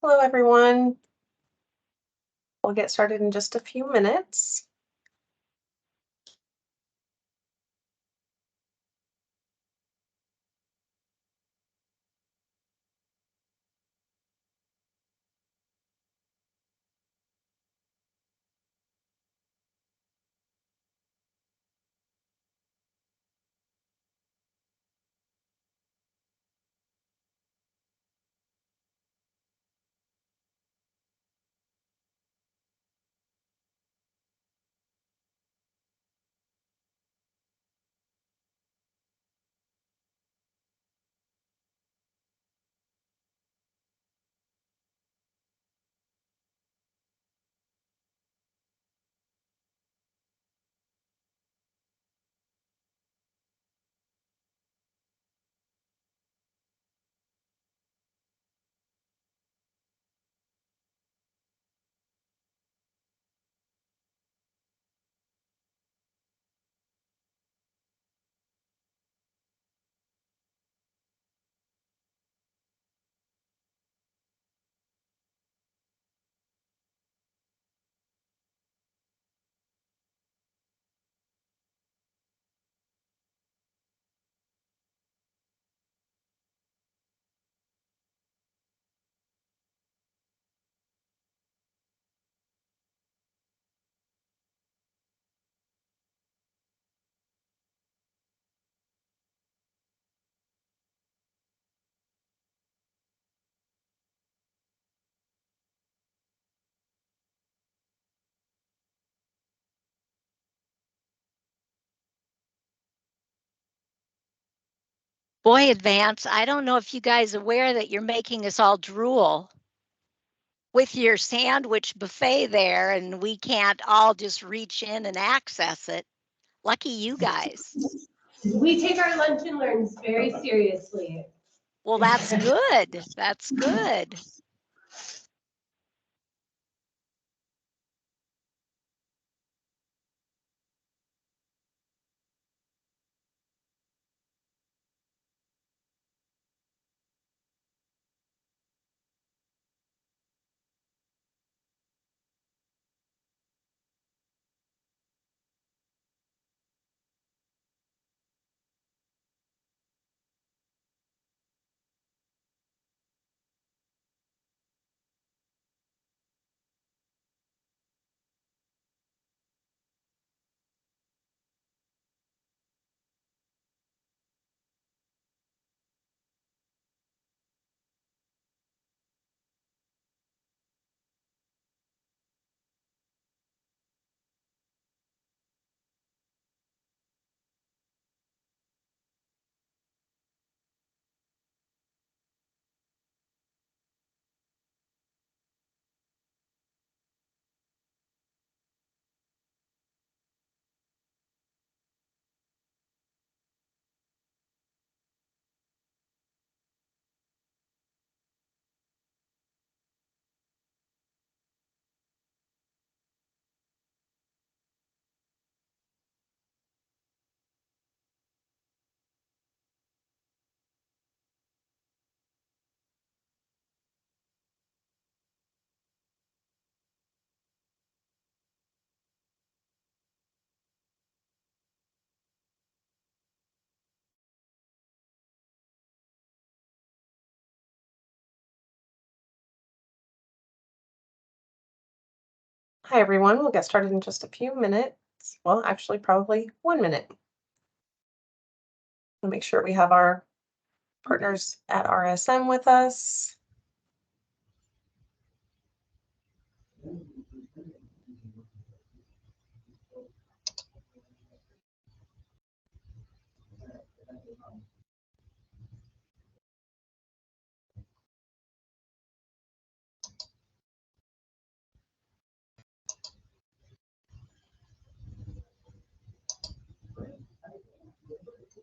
Hello, everyone. We'll get started in just a few minutes. Boy, Advance, I don't know if you guys are aware that you're making us all drool with your sandwich buffet there, and we can't all just reach in and access it. Lucky you guys. We take our lunch and learns very seriously. Well, that's good. That's good. Hi, everyone. We'll get started in just a few minutes. Well, actually, probably 1 minute. We'll make sure we have our partners at RSM with us.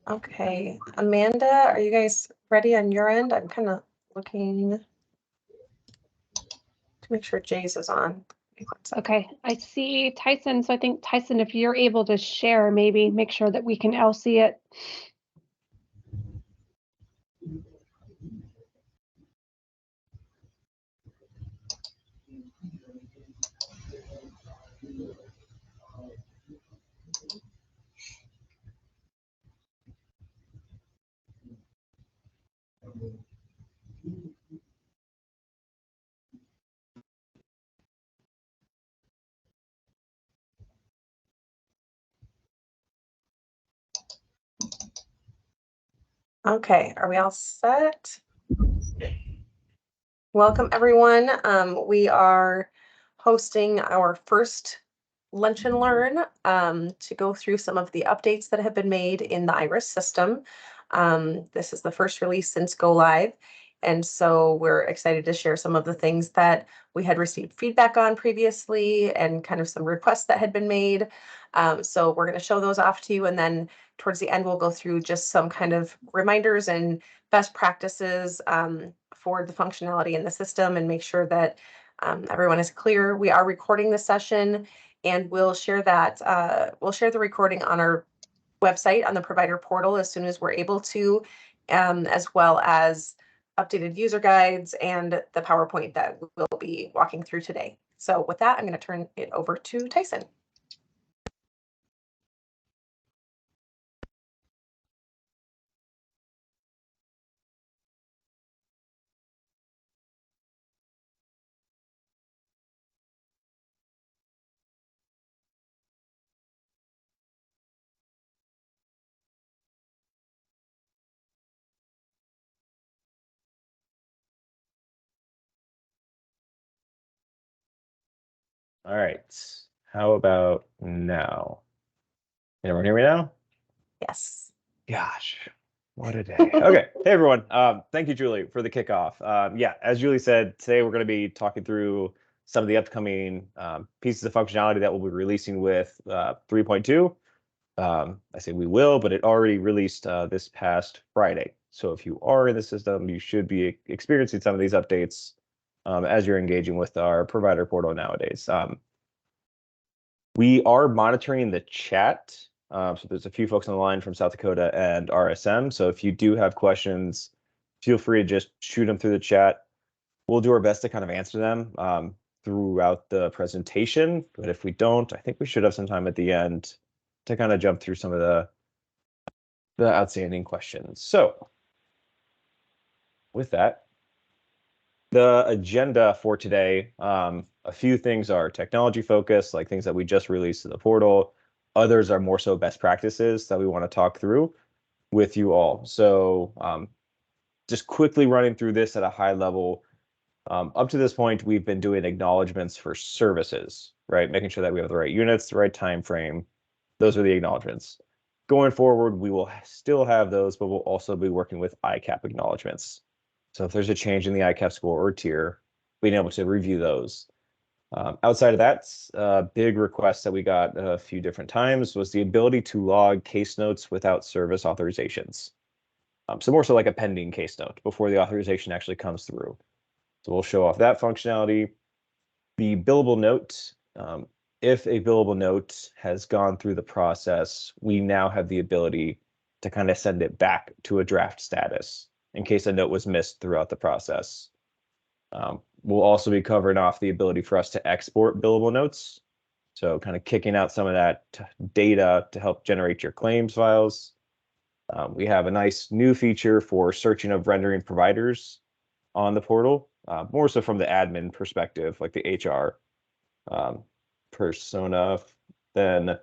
Okay, Amanda, are you guys ready on your end? I'm kind of looking to make sure Jay's is on. Okay, I see Tyson. So I think Tyson, if you're able to share, maybe make sure that we can all see it. Okay, are we all set? Welcome, everyone. We are hosting our first Lunch and Learn to go through some of the updates that have been made in the IRIS system. This is the first release since go live. And so we're excited to share some of the things that we had received feedback on previously and kind of some requests that had been made. So we're going to show those off to you. And then towards the end, we'll go through just some kind of reminders and best practices for the functionality in the system and make sure that everyone is clear. We are recording the session and we'll share that. We'll share the recording on our website on the provider portal as soon as we're able to, as well as updated user guides and the PowerPoint that we'll be walking through today. So with that, I'm going to turn it over to Tyson. All right. How about now? Can everyone hear me now? Yes. Gosh. What a day. Okay. Hey, everyone. Thank you, Julie, for the kickoff. Yeah, as Julie said, today we're going to be talking through some of the upcoming pieces of functionality that we'll be releasing with 3.2. I say we will, but it already released this past Friday. So if you are in the system, you should be experiencing some of these updates as you're engaging with our provider portal nowadays. We are monitoring the chat. So there's a few folks on the line from South Dakota and RSM. So if you do have questions, feel free to just shoot them through the chat. We'll do our best to kind of answer them throughout the presentation. But if we don't, I think we should have some time at the end to kind of jump through some of the outstanding questions. So with that, the agenda for today, a few things are technology focused, like things that we just released to the portal. Others are more so best practices that we want to talk through with you all. So just quickly running through this at a high level. Up to this point, we've been doing acknowledgments for services, right? Making sure that we have the right units, the right time frame. Those are the acknowledgments. Going forward, we will still have those, but we'll also be working with ICAP acknowledgments. So if there's a change in the ICAP score or tier, being able to review those. Outside of that, big request that we got a few different times was the ability to log case notes without service authorizations. So more so like a pending case note before the authorization actually comes through. So we'll show off that functionality. The billable note, if a billable note has gone through the process, we now have the ability to kind of send it back to a draft status in case a note was missed throughout the process. We'll also be covering off the ability for us to export billable notes. So kind of kicking out some of that data to help generate your claims files. We have a nice new feature for searching of rendering providers on the portal, more so from the admin perspective, like the HR persona. Then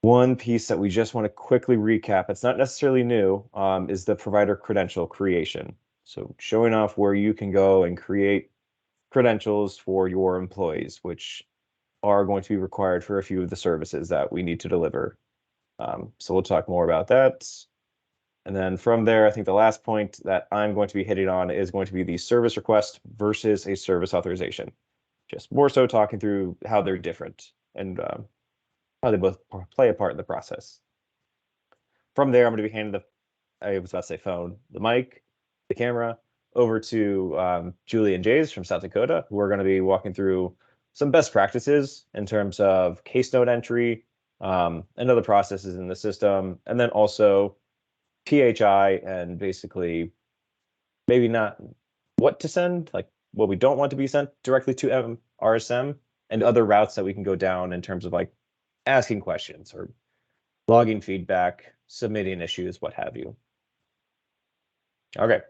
one piece that we just want to quickly recap, it's not necessarily new, is the provider credential creation. So showing off where you can go and create credentials for your employees, which are going to be required for a few of the services that we need to deliver. So we'll talk more about that. And then from there, I think the last point that I'm going to be hitting on is going to be the service request versus a service authorization. Just more so talking through how they're different and how they both play a part in the process. From there, I'm going to be handing I was about to say phone, the mic, the camera, over to Julie and Jays from South Dakota, who are going to be walking through some best practices in terms of case note entry and other processes in the system, and then also PHI and basically maybe not what to send, like what we don't want to be sent directly to RSM, and other routes that we can go down in terms of like asking questions or logging feedback, submitting issues, what have you. Okay,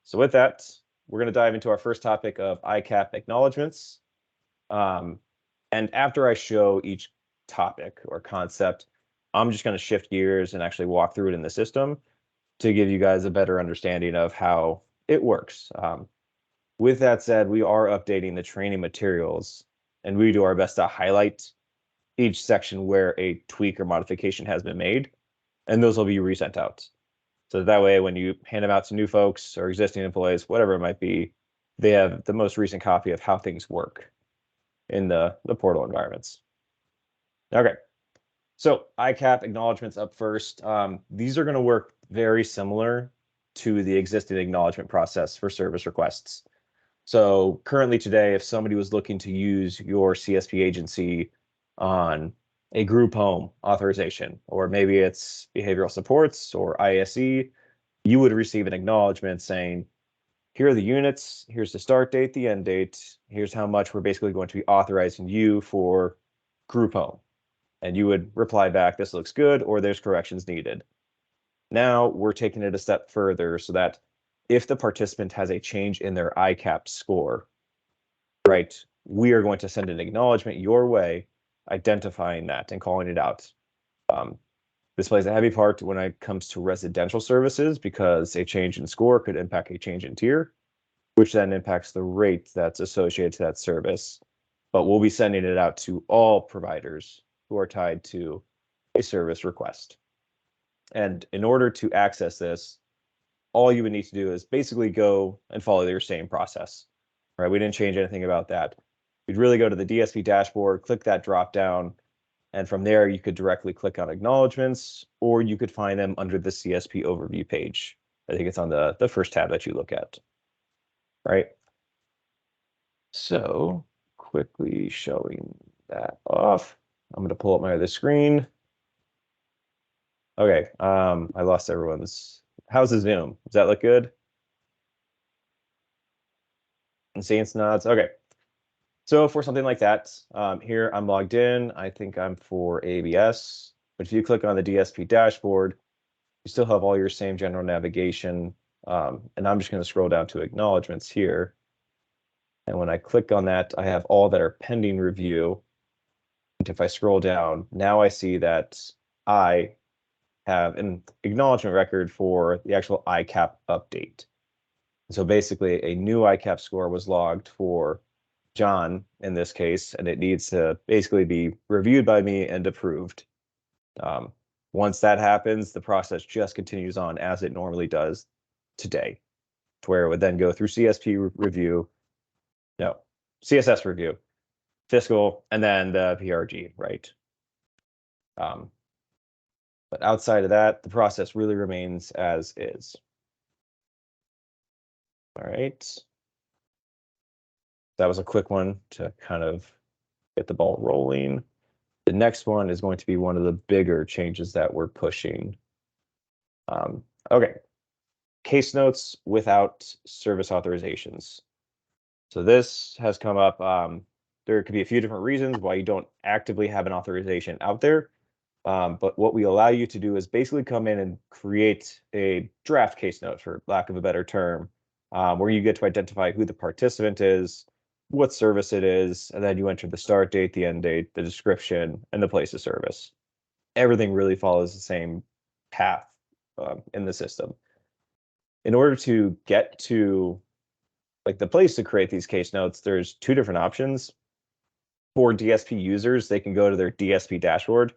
so with that, we're going to dive into our first topic of ICAP acknowledgements. And after I show each topic or concept, I'm just going to shift gears and actually walk through it in the system to give you guys a better understanding of how it works. With that said, we are updating the training materials, and we do our best to highlight each section where a tweak or modification has been made, and those will be resent out. So that way, when you hand them out to new folks or existing employees, whatever it might be, they have the most recent copy of how things work in the portal environments. Okay, so ICAP acknowledgements up first. These are going to work very similar to the existing acknowledgement process for service requests. So currently today, if somebody was looking to use your CSP agency on a group home authorization, or maybe it's behavioral supports or ISE, you would receive an acknowledgement saying, here are the units, here's the start date, the end date, here's how much we're basically going to be authorizing you for group home. And you would reply back, this looks good, or there's corrections needed. Now we're taking it a step further so that if the participant has a change in their ICAP score, right, we are going to send an acknowledgement your way, identifying that and calling it out. This plays a heavy part when it comes to residential services because a change in score could impact a change in tier, which then impacts the rate that's associated to that service. But we'll be sending it out to all providers who are tied to a service request. And in order to access this, all you would need to do is basically go and follow your same process, right? We didn't change anything about that. You'd really go to the DSP dashboard, click that drop down, and from there you could directly click on acknowledgements, or you could find them under the CSP overview page. I think it's on the first tab that you look at, right? So quickly showing that off. I'm going to pull up my other screen. Okay, I lost everyone's. How's the Zoom? Does that look good? And Saints nods. Okay. So for something like that, here I'm logged in. I think I'm for ABS. But if you click on the DSP dashboard, you still have all your same general navigation. And I'm just going to scroll down to acknowledgements here. And when I click on that, I have all that are pending review. And if I scroll down, now I see that I have an acknowledgement record for the actual ICAP update. So basically, a new ICAP score was logged for John in this case, and it needs to basically be reviewed by me and approved. Once that happens, the process just continues on as it normally does today, where it would then go through CSP review, no, CSS review, fiscal, and then the PRG, right? But outside of that, the process really remains as is. All right. That was a quick one to kind of get the ball rolling. The next one is going to be one of the bigger changes that we're pushing. Okay. Case notes without service authorizations. So this has come up. There could be a few different reasons why you don't actively have an authorization out there. But what we allow you to do is basically come in and create a draft case note, for lack of a better term, where you get to identify who the participant is, what service it is, and then you enter the start date, the end date, the description, and the place of service. Everything really follows the same path in the system. In order to get to like the place to create these case notes, there's two different options. For DSP users, they can go to their DSP dashboard,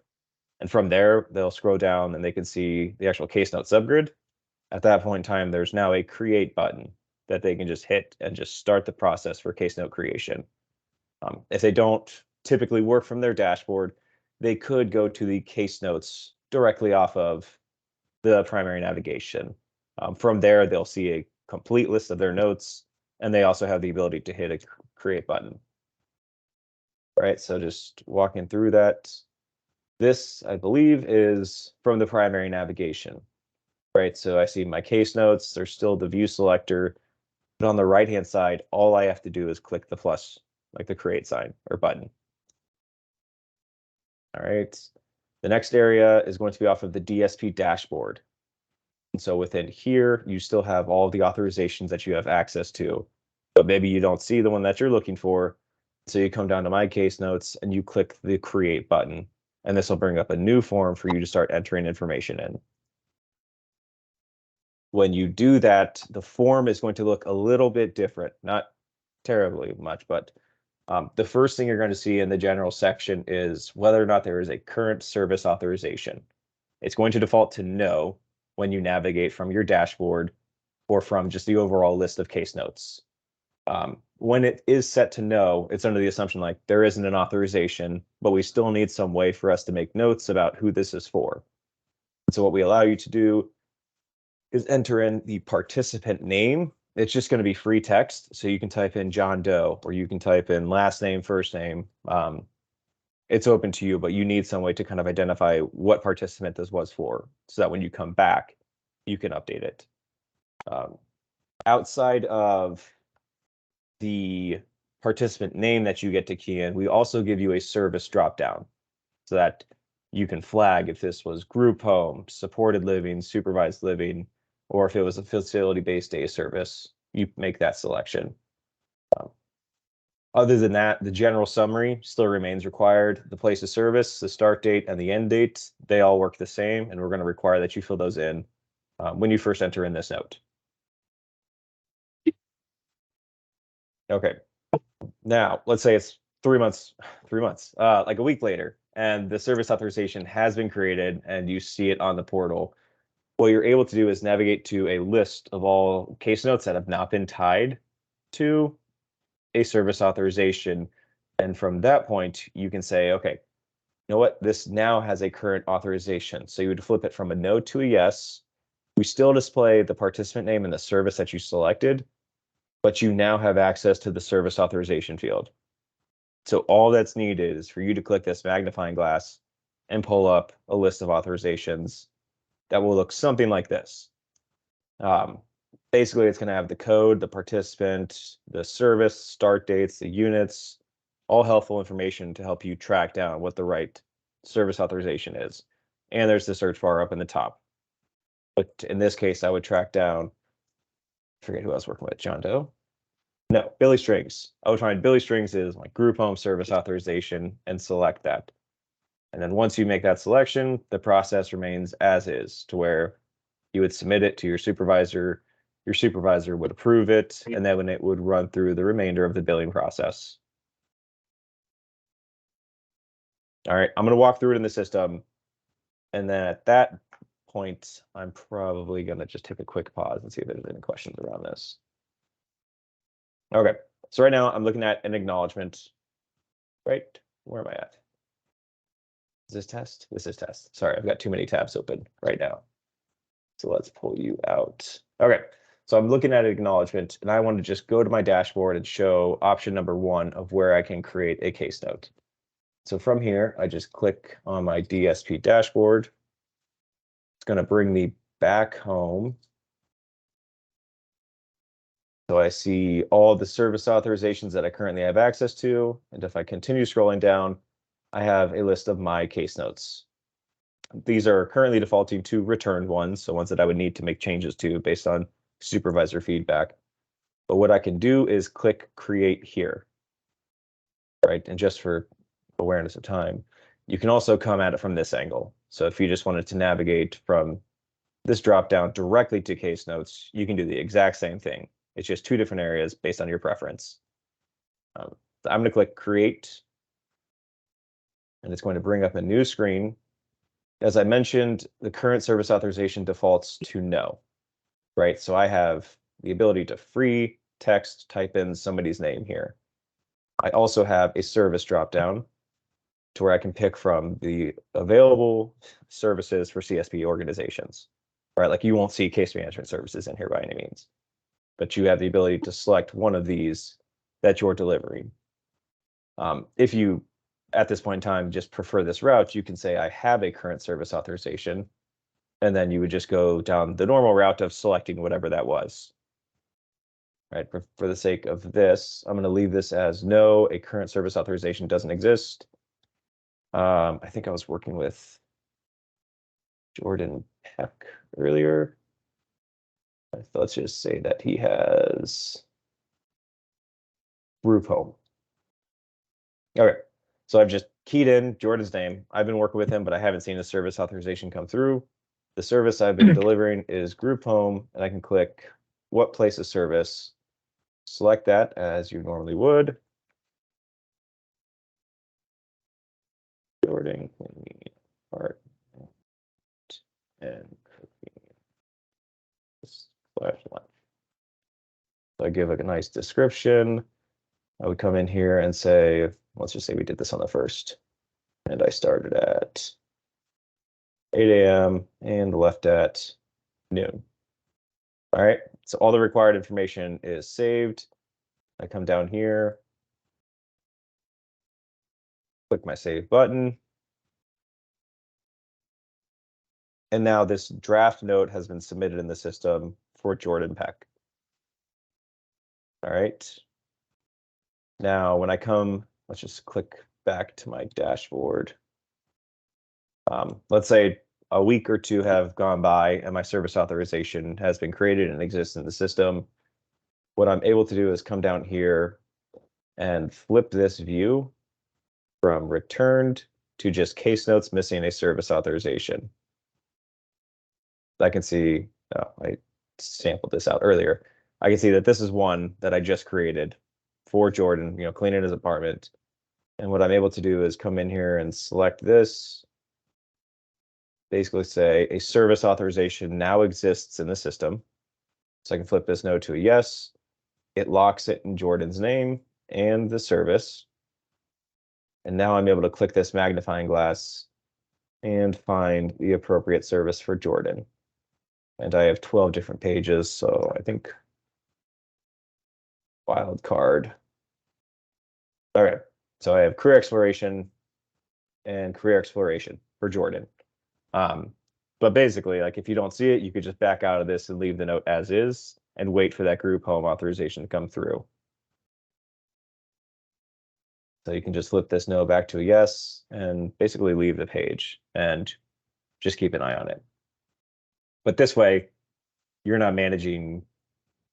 and from there, they'll scroll down and they can see the actual case note subgrid. At that point in time, there's now a create button that they can just hit and just start the process for case note creation. If they don't typically work from their dashboard, they could go to the case notes directly off of the primary navigation. From there, they'll see a complete list of their notes, and they also have the ability to hit a create button. Right, so just walking through that. This, I believe, is from the primary navigation. Right, so I see my case notes. There's still the view selector. But on the right-hand side, all I have to do is click the plus, like the create sign or button. All right. The next area is going to be off of the DSP dashboard. And so within here, you still have all of the authorizations that you have access to, but maybe you don't see the one that you're looking for. So you come down to my case notes and you click the create button, and this will bring up a new form for you to start entering information in. When you do that, the form is going to look a little bit different, not terribly much, but the first thing you're going to see in the general section is whether or not there is a current service authorization. It's going to default to no when you navigate from your dashboard or from just the overall list of case notes. When it is set to no, it's under the assumption like there isn't an authorization, but we still need some way for us to make notes about who this is for. So what we allow you to do is enter in the participant name. It's just going to be free text. So you can type in John Doe, or you can type in last name, first name. It's open to you, but you need some way to kind of identify what participant this was for, so that when you come back, you can update it. Outside of the participant name that you get to key in, we also give you a service dropdown so that you can flag if this was group home, supported living, supervised living, or if it was a facility-based day service, you make that selection. Other than that, the general summary still remains required. The place of service, the start date, and the end date, they all work the same, and we're going to require that you fill those in when you first enter in this note. Okay, now let's say it's 3 months, like a week later, and the service authorization has been created and you see it on the portal. what you're able to do is navigate to a list of all case notes that have not been tied to a service authorization. And from that point, you can say, okay, you know what? This now has a current authorization. So you would flip it from a no to a yes. We still display the participant name and the service that you selected, but you now have access to the service authorization field. So all that's needed is for you to click this magnifying glass and pull up a list of authorizations that will look something like this. Basically, it's going to have the code, the participant, the service, start dates, the units, all helpful information to help you track down what the right service authorization is. And there's the search bar up in the top. But in this case, I would track down, I forget who I was working with, John Doe? No, Billy Strings. I would find Billy Strings is my group home service authorization and select that. And then once you make that selection, the process remains as is, to where you would submit it to your supervisor would approve it, and then it would run through the remainder of the billing process. All right, I'm going to walk through it in the system, and then at that point, I'm probably going to just take a quick pause and see if there's any questions around this. Okay, so right now I'm looking at an acknowledgement. Right, where am I at? Is this test? This is test. Sorry, I've got too many tabs open right now. So let's pull you out. Okay, so I'm looking at acknowledgement, and I want to just go to my dashboard and show option number 1 of where I can create a case note. So from here, I just click on my DSP dashboard. It's going to bring me back home. So I see all the service authorizations that I currently have access to. And if I continue scrolling down, I have a list of my case notes. These are currently defaulting to returned ones, so ones that I would need to make changes to based on supervisor feedback. But what I can do is click create here, right? And just for awareness of time, you can also come at it from this angle. So if you just wanted to navigate from this drop down directly to case notes, you can do the exact same thing. It's just 2 different areas based on your preference. So I'm going to click create, and it's going to bring up a new screen. As I mentioned, the current service authorization defaults to no, right? So I have the ability to free text type in somebody's name here. I also have a service dropdown to where I can pick from the available services for CSP organizations, right? Like you won't see case management services in here by any means, but you have the ability to select one of these that you're delivering. If you, at this point in time, just prefer this route, you can say, I have a current service authorization, and then you would just go down the normal route of selecting whatever that was. Right, for the sake of this, I'm going to leave this as no, a current service authorization doesn't exist. I think I was working with Jordan Peck earlier. Let's just say that he has group home. Okay, so I've just keyed in Jordan's name. I've been working with him, but I haven't seen a service authorization come through. The service I've been delivering is group home, and I can click what place of service. Select that as you normally would. Jordan, art, and /1. So I give a nice description. I would come in here and say, let's just say we did this on the 1st, and I started at 8 a.m. and left at noon. All right, so all the required information is saved. I come down here, click my save button. And now this draft note has been submitted in the system for Jordan Peck. All right. Now, when I come, let's just click back to my dashboard. Let's say a week or 2 have gone by and my service authorization has been created and exists in the system. What I'm able to do is come down here and flip this view from returned to just case notes missing a service authorization. I can see, I sampled this out earlier. I can see that this is one that I just created for Jordan, cleaning his apartment. And what I'm able to do is come in here and select this. basically say a service authorization now exists in the system. So I can flip this no to a yes. It locks it in Jordan's name and the service. And now I'm able to click this magnifying glass and find the appropriate service for Jordan. And I have 12 different pages, so I think wild card. All right, so I have career exploration and career exploration for Jordan. But basically, like if you don't see it, you could just back out of this and leave the note as is and wait for that group home authorization to come through. So you can just flip this no back to a yes and basically leave the page and just keep an eye on it. But this way, you're not managing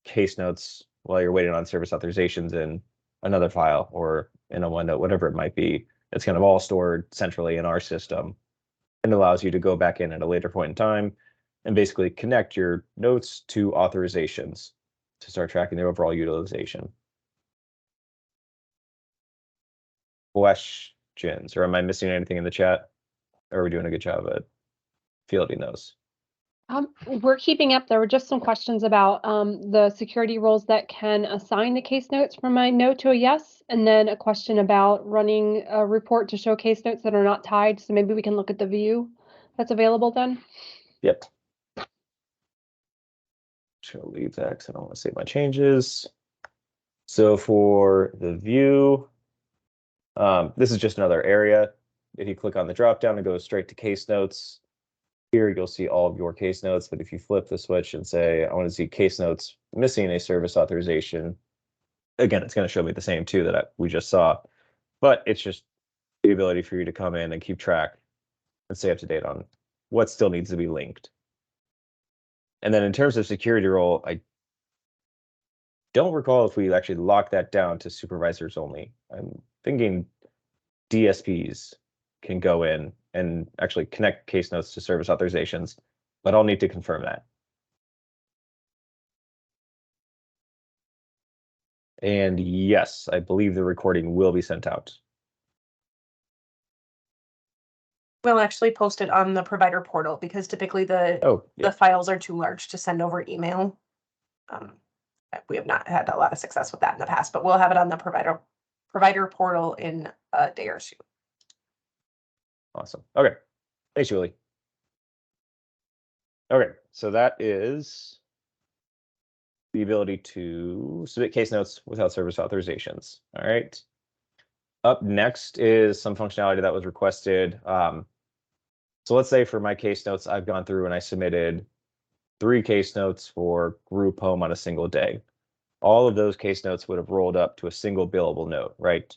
case notes while you're waiting on service authorizations in another file or in a OneNote, whatever it might be. It's kind of all stored centrally in our system and allows you to go back in at a later point in time and basically connect your notes to authorizations to start tracking their overall utilization. Questions, or am I missing anything in the chat? Or are we doing a good job at fielding those? We're keeping up. There were just some questions about the security roles that can assign the case notes from a no to a yes, and then a question about running a report to show case notes that are not tied. So maybe we can look at the view that's available then. Yep. Just gonna leave that because I don't want to save my changes. So for the view, this is just another area. If you click on the drop down, it goes straight to case notes. Here you'll see all of your case notes, but if you flip the switch and say, I want to see case notes missing a service authorization, again, it's going to show me the same two that we just saw, but it's just the ability for you to come in and keep track and stay up to date on what still needs to be linked. And then in terms of security role, I don't recall if we actually locked that down to supervisors only. I'm thinking DSPs can go in and actually connect case notes to service authorizations, but I'll need to confirm that. And yes, I believe the recording will be sent out. We'll actually post it on the provider portal because typically the files are too large to send over email. We have not had a lot of success with that in the past, but we'll have it on the provider portal in a day or two. Awesome. Okay. Thanks, Julie. Okay, so that is the ability to submit case notes without service authorizations. All right. Up next is some functionality that was requested. So let's say for my case notes, I've gone through and I submitted 3 case notes for group home on a single day. All of those case notes would have rolled up to a single billable note, right?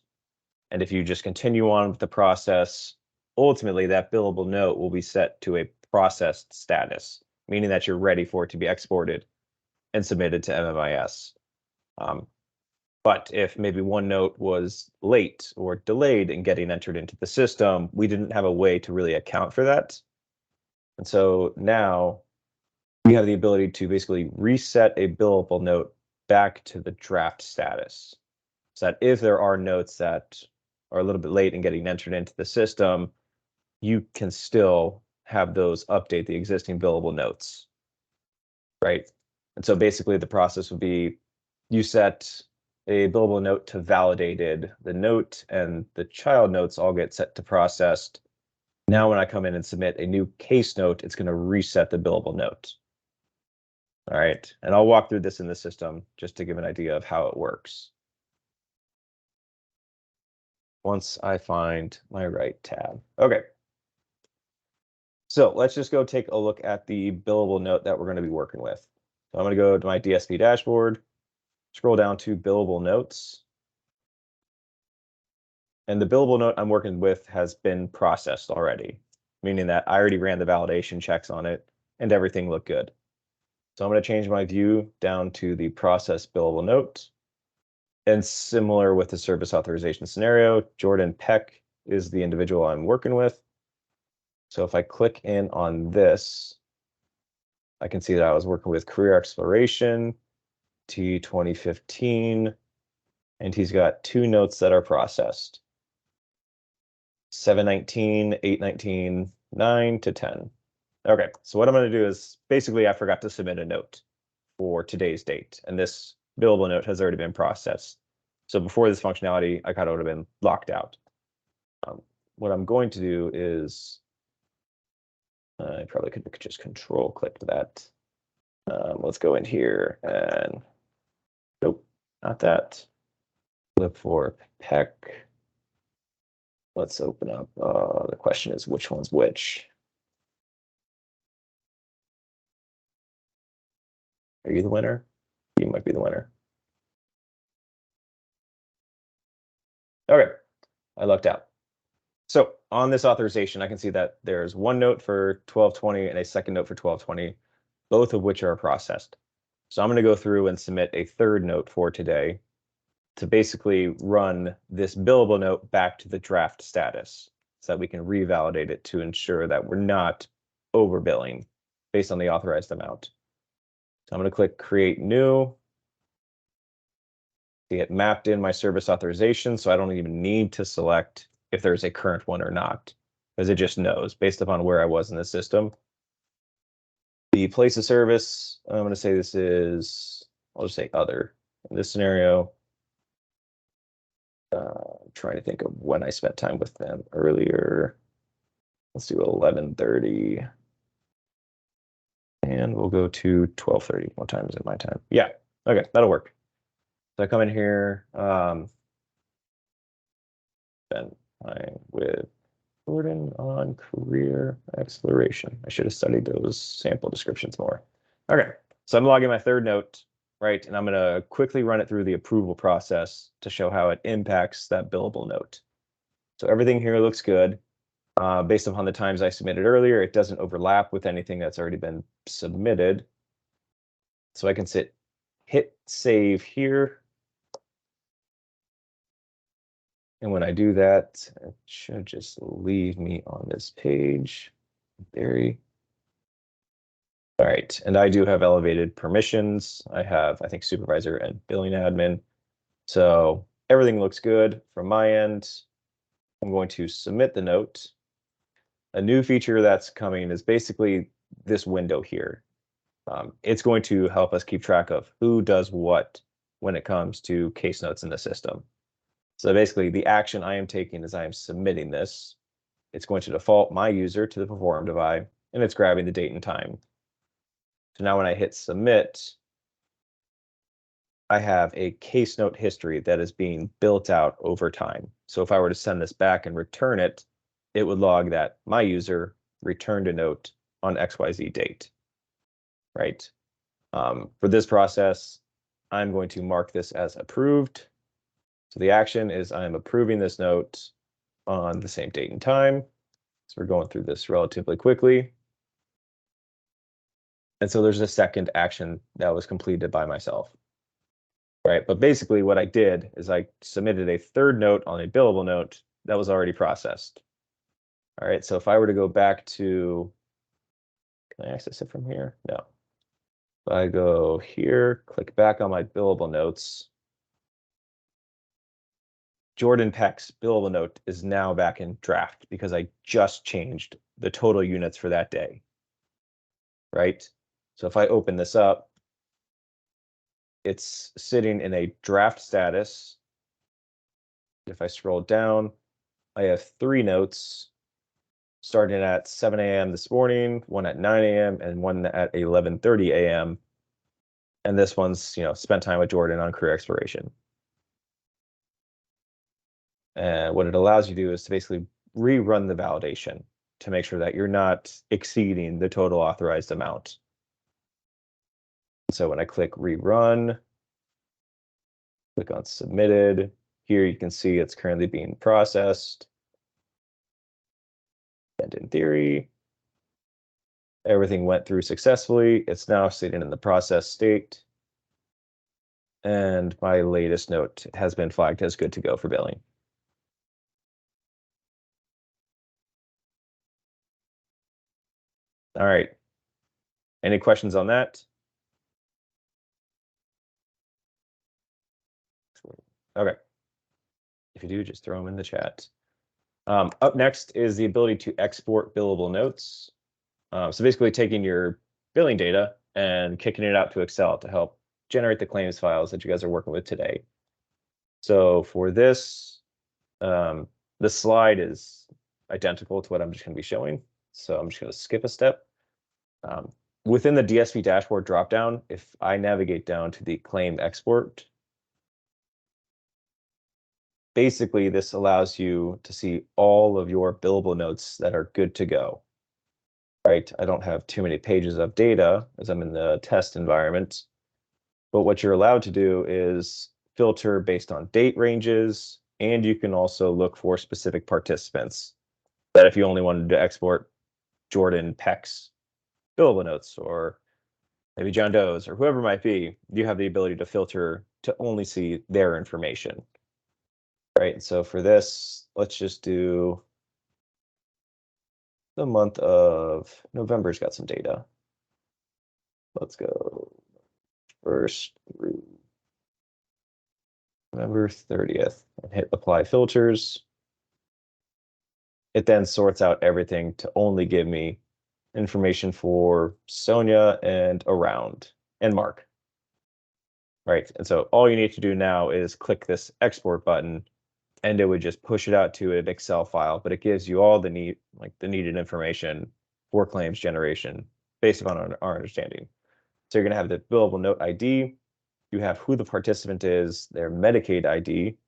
And if you just continue on with the process, ultimately that billable note will be set to a processed status, meaning that you're ready for it to be exported and submitted to MMIS. But if maybe one note was late or delayed in getting entered into the system, we didn't have a way to really account for that. And so now we have the ability to basically reset a billable note back to the draft status. So that if there are notes that are a little bit late in getting entered into the system, you can still have those update the existing billable notes, right? And so basically the process would be you set a billable note to validated. The note and the child notes all get set to processed. Now when I come in and submit a new case note, it's going to reset the billable note. All right, and I'll walk through this in the system just to give an idea of how it works. Once I find my right tab. Okay. So let's just go take a look at the billable note that we're going to be working with. So I'm going to go to my DSP dashboard, scroll down to billable notes. And the billable note I'm working with has been processed already, meaning that I already ran the validation checks on it and everything looked good. So I'm going to change my view down to the process billable note. And similar with the service authorization scenario, Jordan Peck is the individual I'm working with. So if I click in on this, I can see that I was working with Career Exploration, T2015, and he's got 2 notes that are processed. 719, 819, 9 to 10. Okay, so what I'm going to do is basically I forgot to submit a note for today's date, and this billable note has already been processed. So before this functionality, I kind of would have been locked out. What I'm going to do is I probably could just control click that. Let's go in here and nope, not that. Look for PEC. Let's open up. The question is which one's which. Are you the winner? You might be the winner. Okay, I lucked out. So on this authorization, I can see that there's one note for 1220 and a second note for 1220, both of which are processed. So I'm going to go through and submit a third note for today to basically run this billable note back to the draft status so that we can revalidate it to ensure that we're not overbilling based on the authorized amount. So I'm going to click create new. See it mapped in my service authorization, so I don't even need to select if there's a current one or not, because it just knows based upon where I was in the system. The place of service, I'm going to say this is, I'll just say other. In this scenario, I'm trying to think of when I spent time with them earlier. Let's do 11:30. And we'll go to 12:30. What time is it my time? Yeah, okay, that'll work. So I come in here, then I'm with Jordan on career exploration. I should have studied those sample descriptions more. Okay, so I'm logging my third note, right? And I'm going to quickly run it through the approval process to show how it impacts that billable note. So everything here looks good. Based upon the times I submitted earlier, it doesn't overlap with anything that's already been submitted. So I can hit save here. And when I do that, it should just leave me on this page. Very. All right, and I do have elevated permissions. I have, I think, supervisor and billing admin. So everything looks good from my end. I'm going to submit the note. A new feature that's coming is basically this window here. It's going to help us keep track of who does what when it comes to case notes in the system. So basically, the action I am taking is I am submitting this. It's going to default my user to the perform divide, and it's grabbing the date and time. So now when I hit submit, I have a case note history that is being built out over time. So if I were to send this back and return it, it would log that my user returned a note on XYZ date, right? For this process, I'm going to mark this as approved. So the action is I'm approving this note on the same date and time. So we're going through this relatively quickly. And so there's a second action that was completed by myself, right? But basically what I did is I submitted a third note on a billable note that was already processed. All right, so if I were to go back to, can I access it from here? No. If I go here, click back on my billable notes, Jordan Peck's billable note is now back in draft because I just changed the total units for that day, right? So if I open this up, it's sitting in a draft status. If I scroll down, I have 3 notes starting at 7 a.m. this morning, one at 9 a.m. and one at 11:30 a.m. And this one's, spent time with Jordan on career exploration. And what it allows you to do is to basically rerun the validation to make sure that you're not exceeding the total authorized amount. So when I click rerun, click on submitted, here you can see it's currently being processed. And in theory, everything went through successfully. It's now sitting in the process state. And my latest note has been flagged as good to go for billing. All right. Any questions on that? Okay. If you do, just throw them in the chat. Up next is the ability to export billable notes. So basically taking your billing data and kicking it out to Excel to help generate the claims files that you guys are working with today. So for this, the slide is identical to what I'm just going to be showing. So I'm just going to skip a step. Within the DSP dashboard dropdown, if I navigate down to the claim export, basically this allows you to see all of your billable notes that are good to go. Right? I don't have too many pages of data as I'm in the test environment, but what you're allowed to do is filter based on date ranges, and you can also look for specific participants. That if you only wanted to export Jordan Peck's billable notes, or maybe John Doe's, or whoever it might be, you have the ability to filter to only see their information. Right, so for this, let's just do the month of November's got some data. Let's go first through November 30th and hit apply filters. It then sorts out everything to only give me information for Sonia and around and Mark. Right, and so all you need to do now is click this export button, and it would just push it out to an Excel file, but it gives you all the needed information for claims generation based upon our understanding. So you're going to have the billable note ID, you have who the participant is, their Medicaid ID,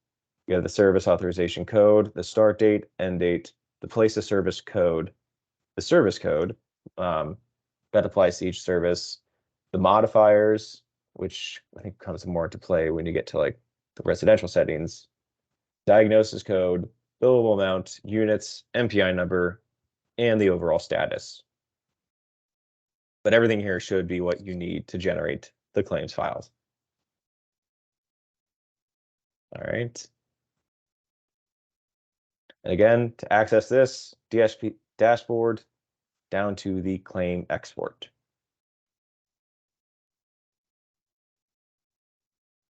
you have the service authorization code, the start date, end date, the place of service code, the service code that applies to each service, the modifiers, which I think comes more into play when you get to like the residential settings, diagnosis code, billable amount, units, MPI number, and the overall status. But everything here should be what you need to generate the claims files. All right. And again, to access this DSP dashboard, down to the claim export.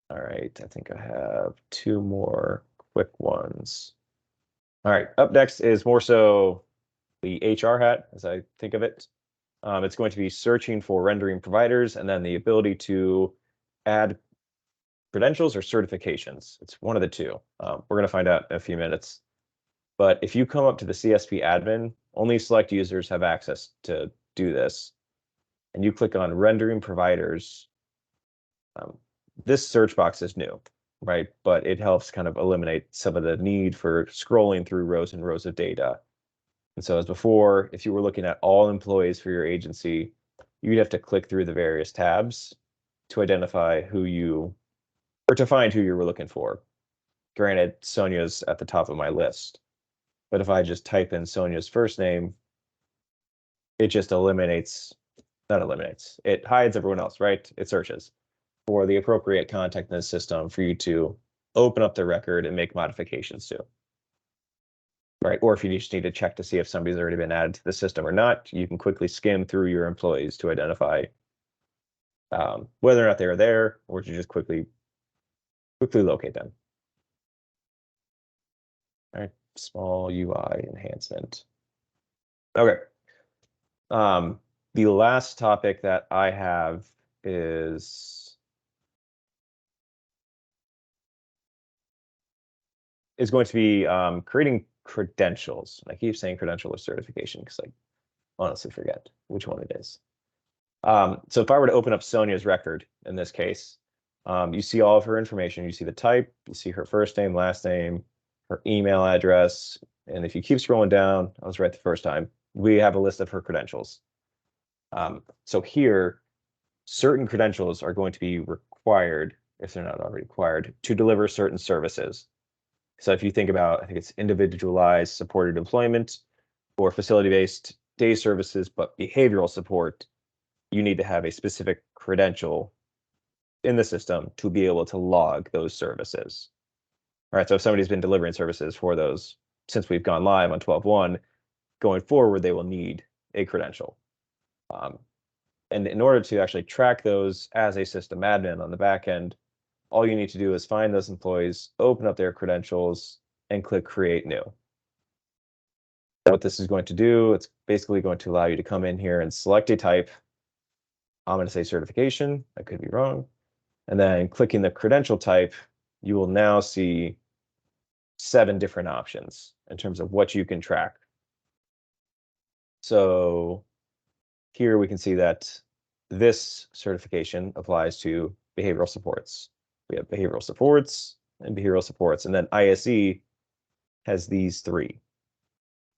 All right, I think I have two more quick ones. All right, up next is more so the HR hat, as I think of it. It's going to be searching for rendering providers and then the ability to add credentials or certifications. It's one of the two. We're going to find out in a few minutes. But if you come up to the CSP admin, only select users have access to do this. And you click on rendering providers. This search box is new, right? But it helps kind of eliminate some of the need for scrolling through rows and rows of data. And so as before, if you were looking at all employees for your agency, you'd have to click through the various tabs to identify who you, or to find who you were looking for. Granted, Sonia's at the top of my list. But if I just type in Sonia's first name, it just it hides everyone else, right? It searches for the appropriate contact in the system for you to open up the record and make modifications to. Right, or if you just need to check to see if somebody's already been added to the system or not, you can quickly skim through your employees to identify whether or not they are there, or to just quickly locate them. All right, small UI enhancement. Okay. The last topic that I have is going to be creating credentials. I keep saying credential or certification because I honestly forget which one it is. So if I were to open up Sonia's record in this case, you see all of her information. You see the type, you see her first name, last name, her email address. And if you keep scrolling down, I was right the first time, we have a list of her credentials. So here, certain credentials are going to be required, if they're not already required, to deliver certain services. So if you think about, I think it's individualized supported employment or facility-based day services, but behavioral support, you need to have a specific credential in the system to be able to log those services. All right, so if somebody's been delivering services for those since we've gone live on 12.1, going forward, they will need a credential. And in order to actually track those as a system admin on the back end, all you need to do is find those employees, open up their credentials, and click Create New. What this is going to do, it's basically going to allow you to come in here and select a type. I'm going to say certification. I could be wrong. And then clicking the credential type, you will now see 7 different options in terms of what you can track. So here we can see that this certification applies to behavioral supports. We have behavioral supports and behavioral supports, and then ISE has these 3.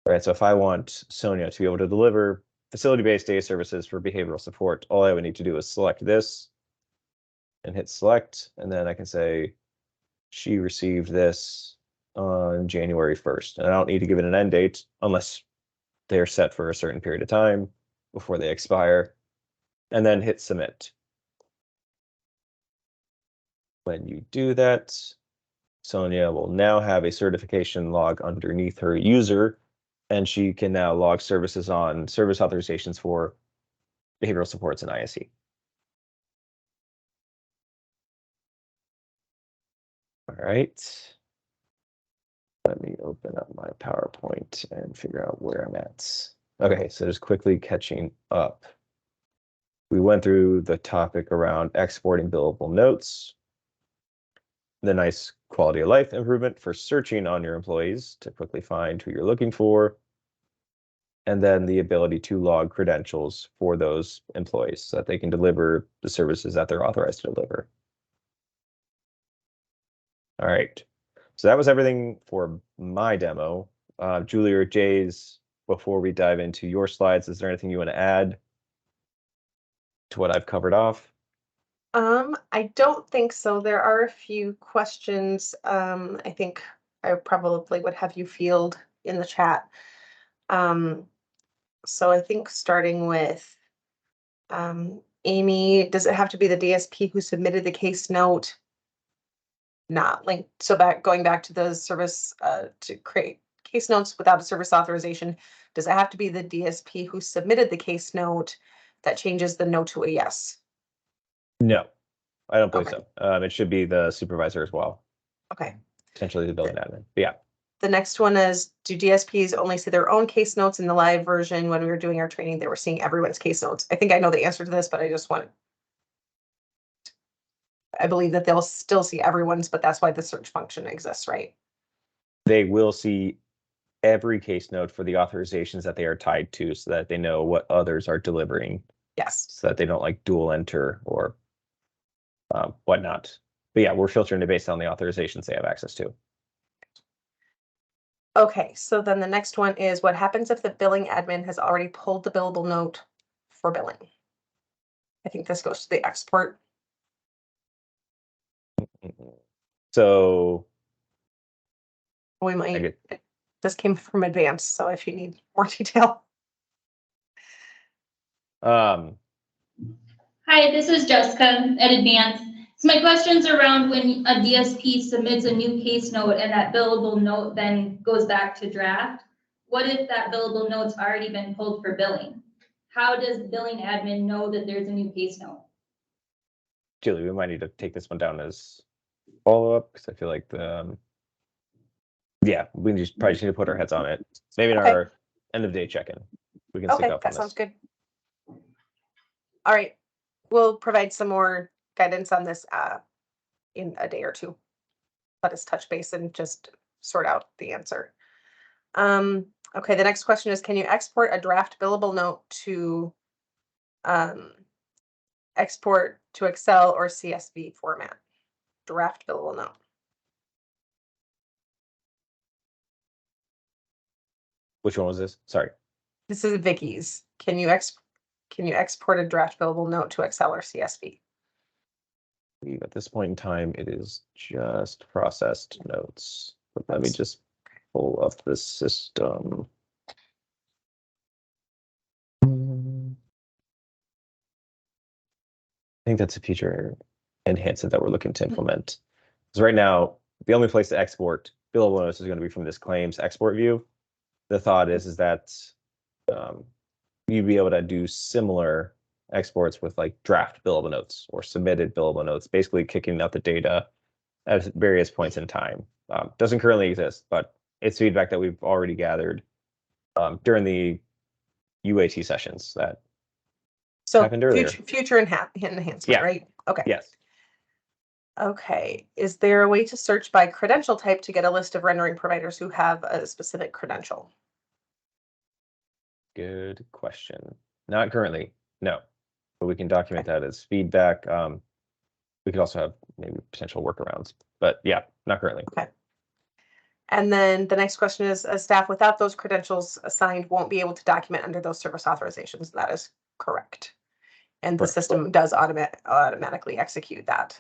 All right, so if I want Sonia to be able to deliver facility-based day services for behavioral support, all I would need to do is select this and hit select, and then I can say she received this on January 1st. And I don't need to give it an end date unless they're set for a certain period of time before they expire, and then hit submit. When you do that, Sonia will now have a certification log underneath her user, and she can now log services on service authorizations for behavioral supports in ISE. All right. Let me open up my PowerPoint and figure out where I'm at. Okay, so just quickly catching up. We went through the topic around exporting billable notes, the nice quality of life improvement for searching on your employees to quickly find who you're looking for, and then the ability to log credentials for those employees so that they can deliver the services that they're authorized to deliver. All right, so that was everything for my demo. Julie or Jay's, before we dive into your slides, is there anything you want to add to what I've covered off? I don't think so. There are a few questions. I think I probably would have you field in the chat. So I think starting with Amy, does it have to be the DSP who submitted the case note? Not linked. So going back to the service to create case notes without a service authorization, does it have to be the DSP who submitted the case note that changes the no to a yes? No, I don't believe Okay. so. It should be the supervisor as well, Okay. potentially the building admin. But yeah. The next one is, do DSPs only see their own case notes in the live version? When we were doing our training, they were seeing everyone's case notes. I think I know the answer to this, but I just want. I believe that they'll still see everyone's, but that's why the search function exists, right? They will see every case note for the authorizations that they are tied to so that they know what others are delivering, Yes. so that they don't like dual enter or whatnot. But yeah, we're filtering it based on the authorizations they have access to. Okay, so then the next one is, what happens if the billing admin has already pulled the billable note for billing? I think this goes to the export. So We might, this came from advance, so if you need more detail. um, Hi, this is Jessica at Advance. So my question's around when a DSP submits a new case note and that billable note then goes back to draft. What if that billable note's already been pulled for billing? How does billing admin know that there's a new case note? Julie, we might need to take this one down as follow-up because I feel like yeah, we probably just need to put our heads on it. Maybe in Okay. our end of day check-in, we can Okay, sync up on that this. sounds good. All right, we'll provide some more guidance on this in a day or two. Let us touch base and just sort out the answer. Okay, the next question is, can you export a draft billable note to export to Excel or CSV format? Draft billable note. Which one was this? Sorry. This is Vicky's. Can you export a draft billable note to Excel or CSV? At this point in time, it is just processed notes. But let me just pull up the system. I think that's a feature enhancement that we're looking to implement. Because right now, the only place to export billable notes is going to be from this claims export view. The thought is that you'd be able to do similar exports with like draft billable notes or submitted billable notes, basically kicking out the data at various points in time. Doesn't currently exist, but it's feedback that we've already gathered during the UAT sessions that So happened earlier. future enhancement, Yeah. right? Okay. Yes. Okay, is there a way to search by credential type to get a list of rendering providers who have a specific credential? Good question. Not currently, no. But we can document that as feedback. We could also have maybe potential workarounds, but yeah, not currently. Okay. And then the next question is, a staff without those credentials assigned won't be able to document under those service authorizations. That is correct. And the Correct. system does automatically execute that.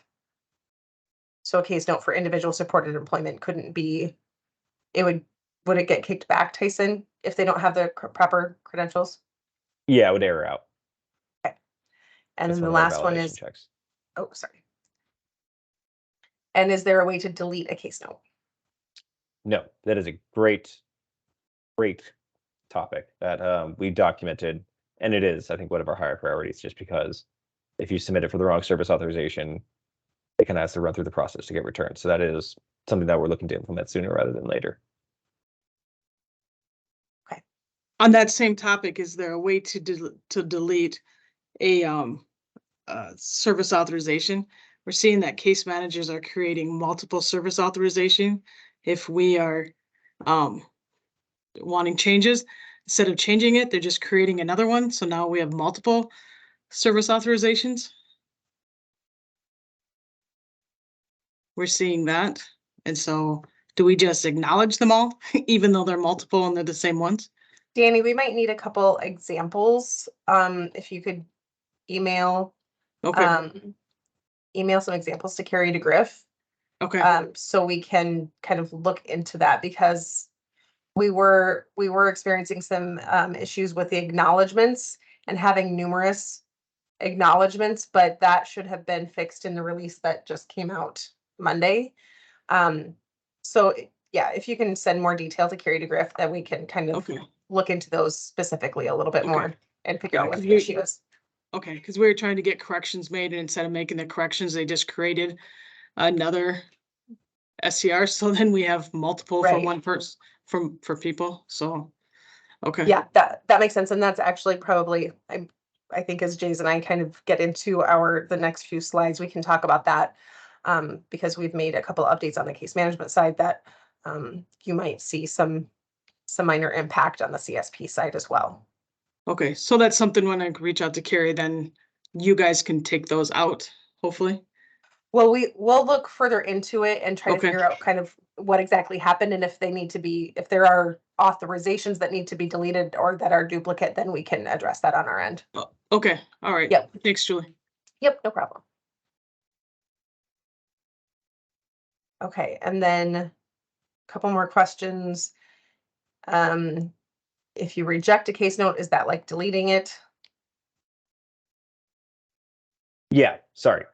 So a case note for individual supported employment couldn't be, would it get kicked back, Tyson, if they don't have the proper credentials? Yeah, it would error out. And That's then the one of our last one validation is, checks. oh, sorry. And is there a way to delete a case note? No, that is a great topic that we documented, and it is, I think, one of our higher priorities, just because if you submit it for the wrong service authorization, it kind of has to run through the process to get returned. So that is something that we're looking to implement sooner rather than later. On that same topic, is there a way to delete a service authorization? We're seeing that case managers are creating multiple service authorization. If we are wanting changes, instead of changing it, they're just creating another one. So now we have multiple service authorizations. We're seeing that. And so do we just acknowledge them all, even though they're multiple and they're the same ones? Danny, we might need a couple examples. If you could email, Okay, email some examples to Carrie DeGriff. okay, So we can kind of look into that, because we were experiencing some issues with the acknowledgements and having numerous acknowledgements, but that should have been fixed in the release that just came out Monday. So yeah, if you can send more detail to Carrie DeGriff, then we can kind of okay, look into those specifically a little bit Okay. more and figure Yeah, out what 'cause the we- issue is. okay. Because we were trying to get corrections made, and instead of making the corrections, they just created another SCR. So then we have multiple for Right. one person, for people. So, okay. Yeah, that makes sense. And that's actually probably, I think as Jays and I kind of get into the next few slides, we can talk about that. Because we've made a couple updates on the case management side that you might see some minor impact on the CSP side as well. Okay, so that's something when I reach out to Carrie, then you guys can take those out, hopefully. Well, we'll look further into it and try to Okay. figure out kind of what exactly happened, and if they need to be, if there are authorizations that need to be deleted or that are duplicate, then we can address that on our end. Okay, all right. Yep. Thanks, Julie. Yep, no problem. Okay, and then a couple more questions. If you reject a case note, is that like deleting it? Yeah, sorry.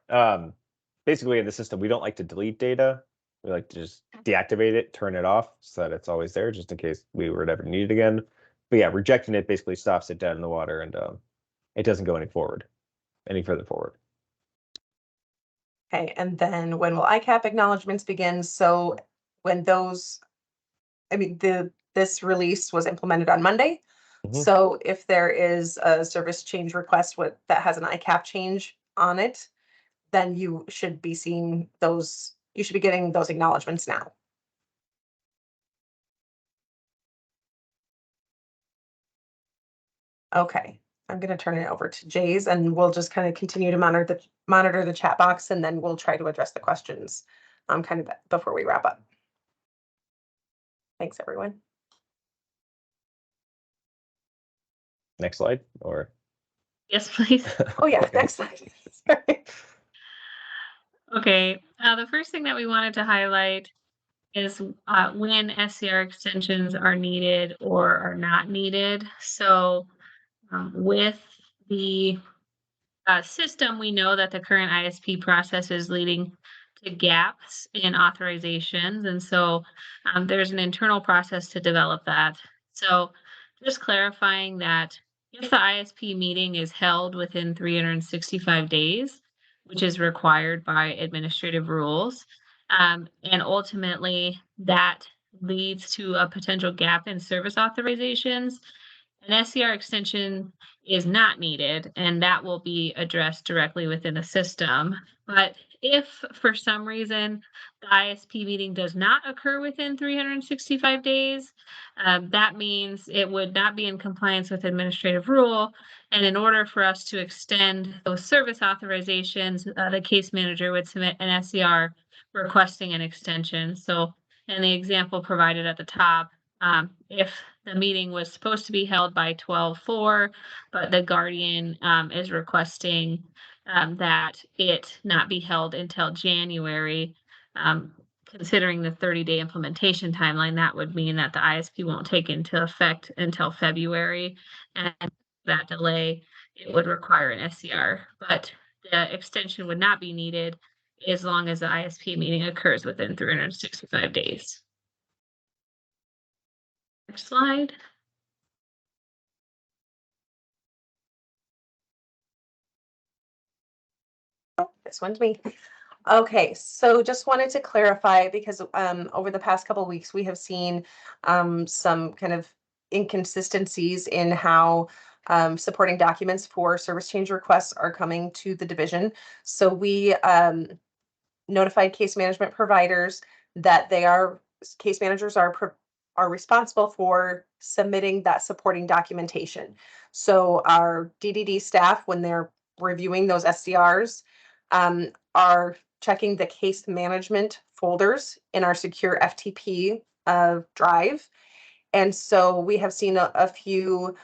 Basically in the system, we don't like to delete data. We like to just deactivate it, turn it off so that it's always there, just in case we were to ever need it again. But yeah, rejecting it basically stops it dead in the water, and it doesn't go any further forward. Okay, and then when will ICAP acknowledgements begin? So when those, this release was implemented on Monday. Mhm. So if there is a service change request that has an ICAP change on it, then you should be seeing those, you should be getting those acknowledgements now. Okay, I'm gonna turn it over to Jays, and we'll just kind of continue to monitor the chat box, and then we'll try to address the questions kind of before we wrap up. Thanks, everyone. Next slide, or Yes, please. Oh yeah, Okay. next slide. Sorry. Okay, the first thing that we wanted to highlight is when SCR extensions are needed or are not needed. So with the system, we know that the current ISP process is leading to gaps in authorizations. And so there's an internal process to develop that. So just clarifying that if the ISP meeting is held within 365 days, which is required by administrative rules, and ultimately that leads to a potential gap in service authorizations, an SCR extension is not needed, and that will be addressed directly within the system. But if for some reason the ISP meeting does not occur within 365 days, that means it would not be in compliance with administrative rule. And in order for us to extend those service authorizations, the case manager would submit an SCR requesting an extension. So in the example provided at the top, if the meeting was supposed to be held by 12/4, but the guardian is requesting that it not be held until January. Considering the 30-day implementation timeline, that would mean that the ISP won't take into effect until February. And that delay, it would require an SCR. But the extension would not be needed as long as the ISP meeting occurs within 365 days. Next slide. Oh, this one's me. Okay, so just wanted to clarify because over the past couple of weeks, we have seen some kind of inconsistencies in how supporting documents for service change requests are coming to the division. So we notified case management providers that case managers are responsible for submitting that supporting documentation. So our DDD staff, when they're reviewing those SCRs, are checking the case management folders in our secure FTP drive. And so we have seen a few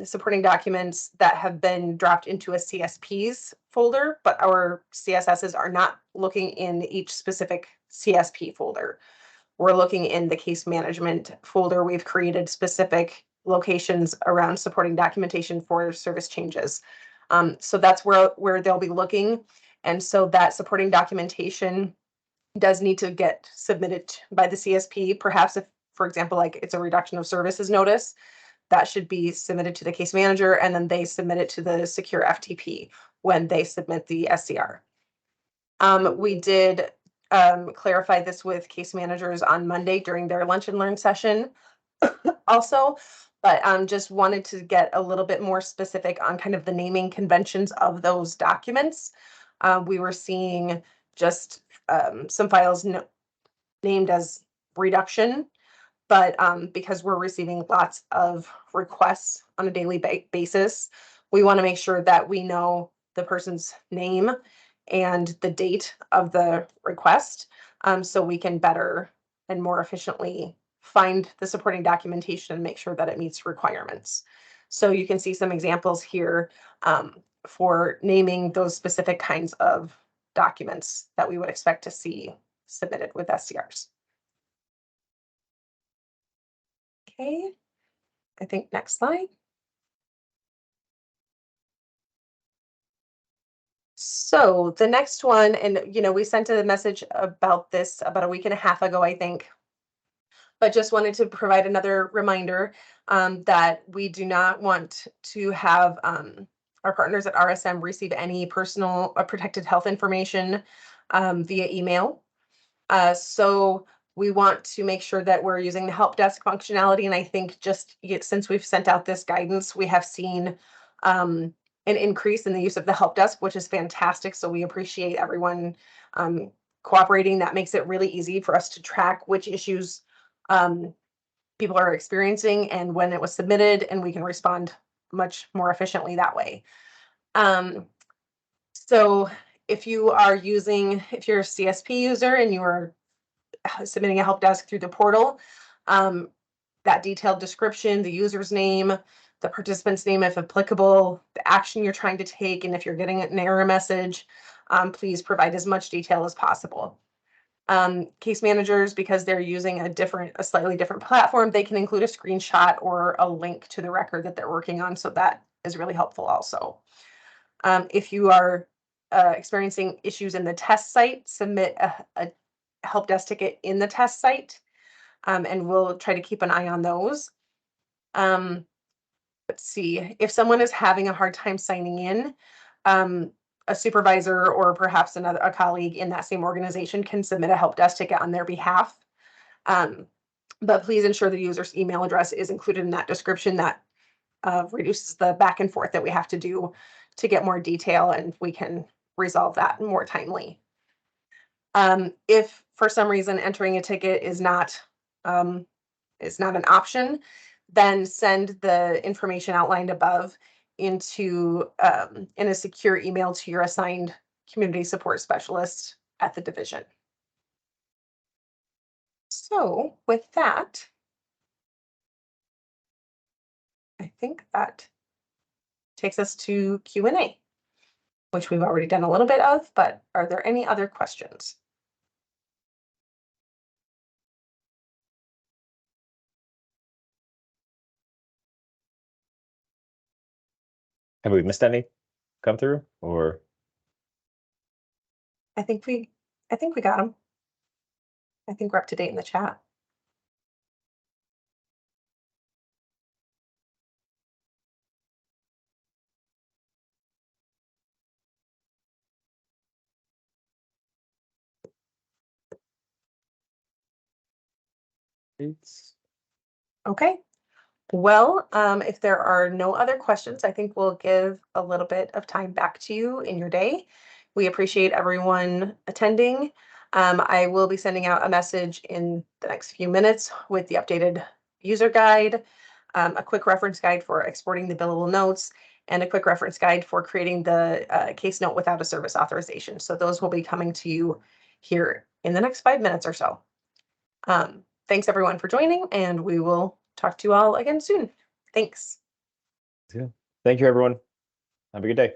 supporting documents that have been dropped into a CSP's folder, but our CSSs are not looking in each specific CSP folder. We're looking in the case management folder. We've created specific locations around supporting documentation for service changes. So that's where they'll be looking. And so that supporting documentation does need to get submitted by the CSP. Perhaps if, for example, like it's a reduction of services notice, that should be submitted to the case manager, and then they submit it to the secure FTP when they submit the SCR. We did clarify this with case managers on Monday during their lunch and learn session also, but just wanted to get a little bit more specific on kind of the naming conventions of those documents. We were seeing just some files named as reduction, but because we're receiving lots of requests on a daily basis, we want to make sure that we know the person's name and the date of the request, so we can better and more efficiently find the supporting documentation and make sure that it meets requirements. So you can see some examples here for naming those specific kinds of documents that we would expect to see submitted with SCRs. Okay, I think next slide. So the next one, and we sent a message about this about a week and a half ago, I think, but just wanted to provide another reminder that we do not want to have our partners at RSM receive any personal or protected health information via email. So we want to make sure that we're using the help desk functionality. And I think just since we've sent out this guidance, we have seen an increase in the use of the help desk, which is fantastic. So we appreciate everyone cooperating. That makes it really easy for us to track which issues people are experiencing and when it was submitted, and we can respond much more efficiently that way. So if you're a CSP user and you are submitting a help desk through the portal, that detailed description, the user's name, the participant's name, if applicable, the action you're trying to take, and if you're getting an error message, please provide as much detail as possible. Case managers, because they're using a slightly different platform, they can include a screenshot or a link to the record that they're working on. So that is really helpful also. If you are experiencing issues in the test site, submit a help desk ticket in the test site, and we'll try to keep an eye on those. Let's see, if someone is having a hard time signing in, a supervisor or perhaps a colleague in that same organization can submit a help desk ticket on their behalf. But please ensure the user's email address is included in that description. That reduces the back and forth that we have to do to get more detail, and we can resolve that more timely. If for some reason entering a ticket is not an option, then send the information outlined above into in a secure email to your assigned community support specialist at the division. So with that, I think that takes us to Q&A, which we've already done a little bit of, but are there any other questions? Have we missed any come through, or? I think we got them. I think we're up to date in the chat. Okay. Well, if there are no other questions, I think we'll give a little bit of time back to you in your day. We appreciate everyone attending. I will be sending out a message in the next few minutes with the updated user guide, a quick reference guide for exporting the billable notes, and a quick reference guide for creating the case note without a service authorization. So those will be coming to you here in the next 5 minutes or so. Thanks everyone for joining, and we will talk to you all again soon. Thanks. Yeah. Thank you, everyone. Have a good day.